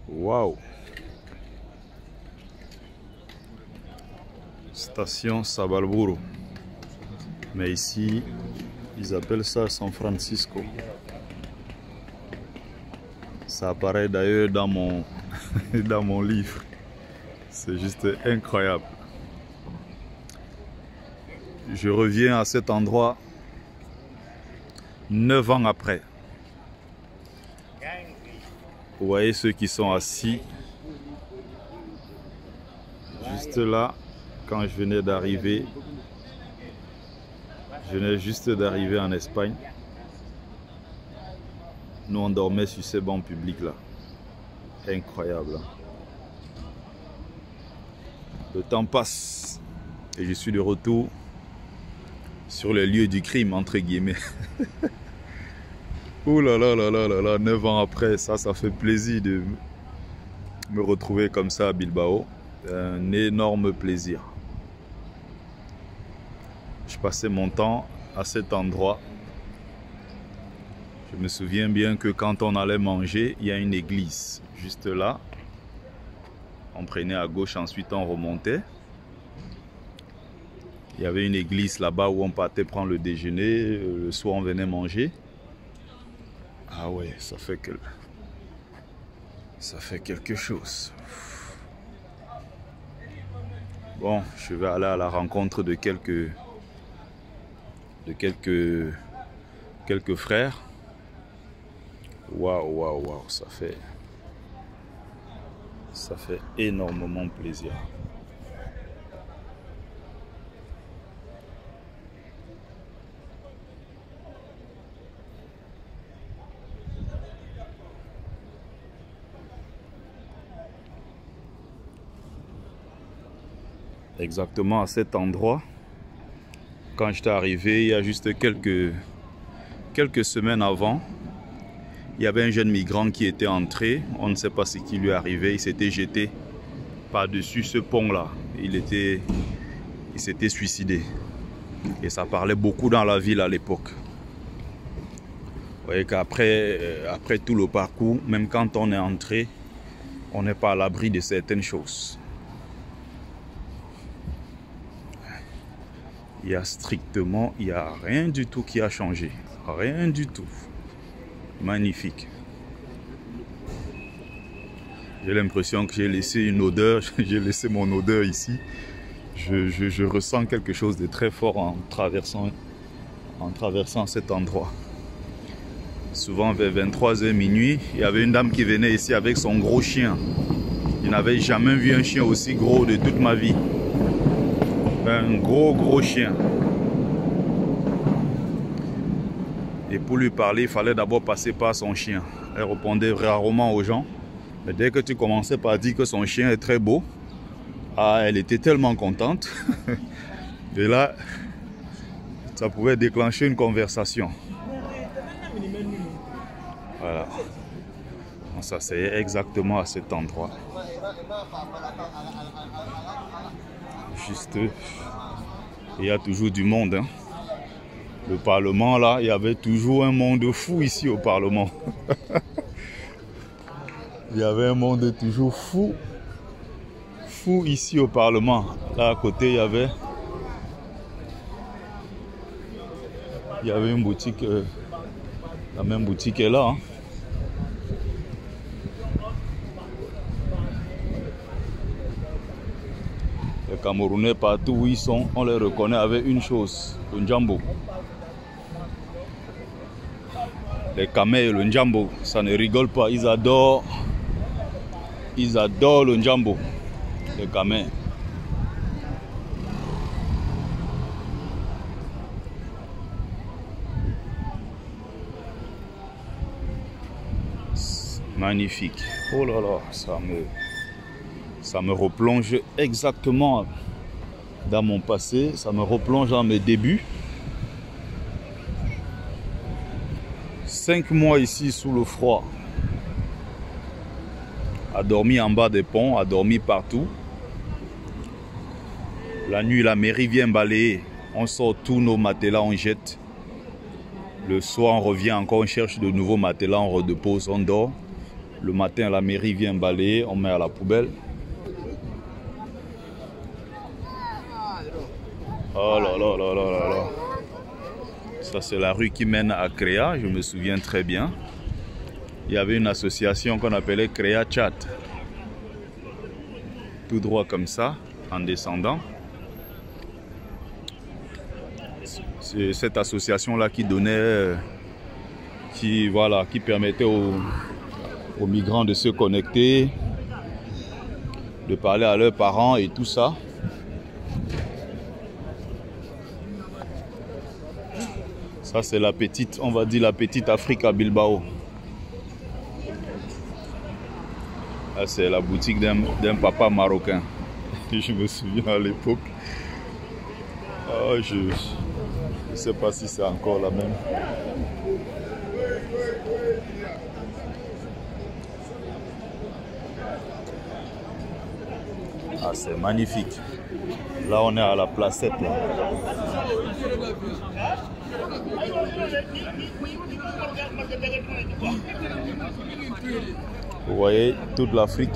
Waouh! Station Sabalburu. Mais ici, ils appellent ça San Francisco. Ça apparaît d'ailleurs dans mon, dans mon livre. C'est juste incroyable. Je reviens à cet endroit 9 ans après. Vous voyez ceux qui sont assis juste là. Quand je venais d'arriver, je venais juste d'arriver en Espagne. Nous on dormait sur ces bancs publics là. Incroyable. Le temps passe et je suis de retour sur les lieux du crime entre guillemets. Ouh là là là là là là, 9 ans après, ça fait plaisir de me retrouver comme ça à Bilbao. Un énorme plaisir. Je passais mon temps à cet endroit. Je me souviens bien que quand on allait manger, il y a une église juste là. On prenait à gauche, ensuite on remontait. Il y avait une église là-bas où on partait prendre le déjeuner. Le soir, on venait manger. Ah ouais, ça fait quelque chose. Bon, je vais aller à la rencontre de quelques frères. Waouh, waouh, waouh, ça fait énormément plaisir. Exactement à cet endroit, quand j'étais arrivé, il y a juste quelques semaines avant, il y avait un jeune migrant qui était entré. On ne sait pas ce qui lui est arrivé. Il s'était jeté par-dessus ce pont-là. Il s'était suicidé. Et ça parlait beaucoup dans la ville à l'époque. Vous voyez qu'après tout le parcours, même quand on est entré, on n'est pas à l'abri de certaines choses. Il n'y a rien du tout qui a changé. Rien du tout. Magnifique. J'ai l'impression que j'ai laissé une odeur, j'ai laissé mon odeur ici. Je ressens quelque chose de très fort en traversant cet endroit. Souvent vers 23h minuit, il y avait une dame qui venait ici avec son gros chien. Je n'avais jamais vu un chien aussi gros de toute ma vie. Un gros chien. Et pour lui parler, il fallait d'abord passer par son chien. Elle répondait rarement aux gens. Mais dès que tu commençais par dire que son chien est très beau, elle était tellement contente. Et là, ça pouvait déclencher une conversation. Voilà. Ça, c'est exactement à cet endroit. Juste, il y a toujours du monde. Hein. Le Parlement, là, il y avait toujours un monde fou ici au Parlement. Il y avait un monde toujours fou ici au Parlement. Là, à côté, il y avait une boutique. La même boutique est là. Hein. Les Camerounais, partout où ils sont, on les reconnaît avec une chose, le Njambo. Les Kamé et le Njambo, ça ne rigole pas, ils adorent le Njambo, les Kamé. Magnifique. Oh là là, ça me replonge exactement dans mon passé, ça me replonge dans mes débuts. 5 mois ici sous le froid, à dormir en bas des ponts, à dormir partout. La nuit, la mairie vient balayer, on sort tous nos matelas, on jette. Le soir, on revient encore, on cherche de nouveaux matelas, on redépose, on dort. Le matin, la mairie vient balayer, on met à la poubelle. Oh là là là là là là. Ça, c'est la rue qui mène à Créa, je me souviens très bien. Il y avait une association qu'on appelait Créa Chat. Tout droit comme ça, en descendant. C'est cette association-là qui donnait, qui permettait aux migrants de se connecter, de parler à leurs parents et tout ça. Ça, c'est la petite, on va dire la petite Afrique à Bilbao. Là, c'est la boutique d'un papa marocain. Je me souviens à l'époque. Je ne sais pas si c'est encore la même. Ah, c'est magnifique. Là, on est à la placette. Là. Vous voyez toute l'Afrique.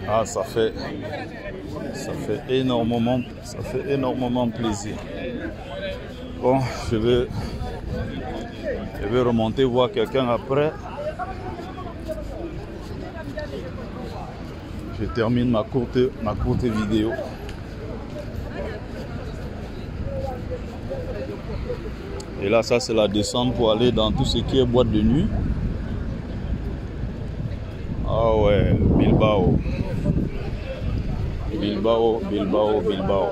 Ah, ça fait énormément plaisir. Bon, je vais remonter voir quelqu'un après. Je termine ma courte vidéo. Et là, ça c'est la descente pour aller dans tout ce qui est boîte de nuit. Ah ouais, Bilbao. Bilbao, Bilbao, Bilbao.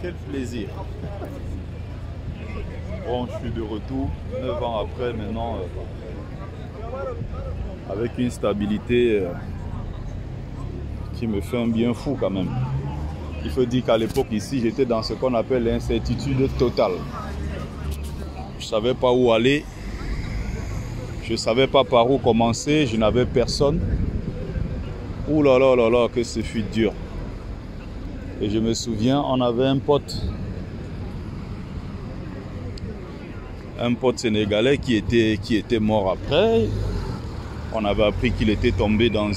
Quel plaisir. Bon, je suis de retour 9 ans après maintenant avec une stabilité qui me fait un bien fou quand même. Il faut dire qu'à l'époque ici, j'étais dans ce qu'on appelle l'incertitude totale. Je ne savais pas où aller, je ne savais pas par où commencer, je n'avais personne. Ouh là là là là, que ce fut dur. Et je me souviens, on avait un pote sénégalais qui était mort après. On avait appris qu'il était tombé dans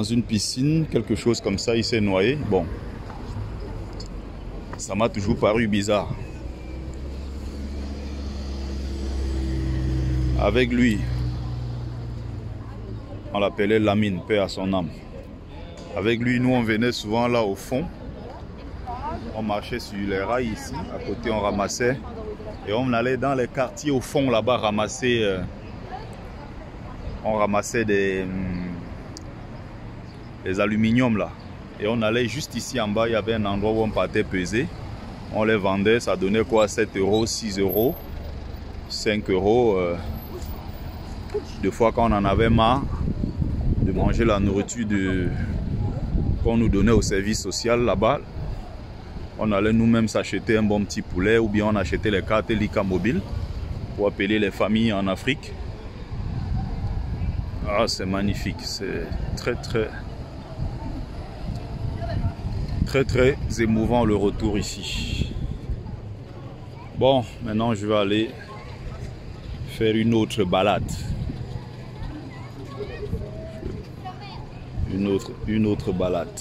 une piscine, quelque chose comme ça, il s'est noyé. Bon, ça m'a toujours paru bizarre. Avec lui, on l'appelait Lamine, paix à son âme. Avec lui, nous, on venait souvent là au fond. On marchait sur les rails ici. À côté, on ramassait. Et on allait dans les quartiers au fond là-bas ramasser. On ramassait des aluminiums là. Et on allait juste ici en bas. Il y avait un endroit où on partait peser. On les vendait. Ça donnait quoi? 7 euros, 6 euros, 5 euros. Des fois, quand on en avait marre de manger la nourriture qu'on nous donnait au service social là-bas, on allait nous-mêmes s'acheter un bon petit poulet ou bien on achetait les cartes Lika Mobile pour appeler les familles en Afrique. Ah, c'est magnifique, c'est très émouvant le retour ici. Bon, maintenant je vais aller faire une autre balade. Une autre balade.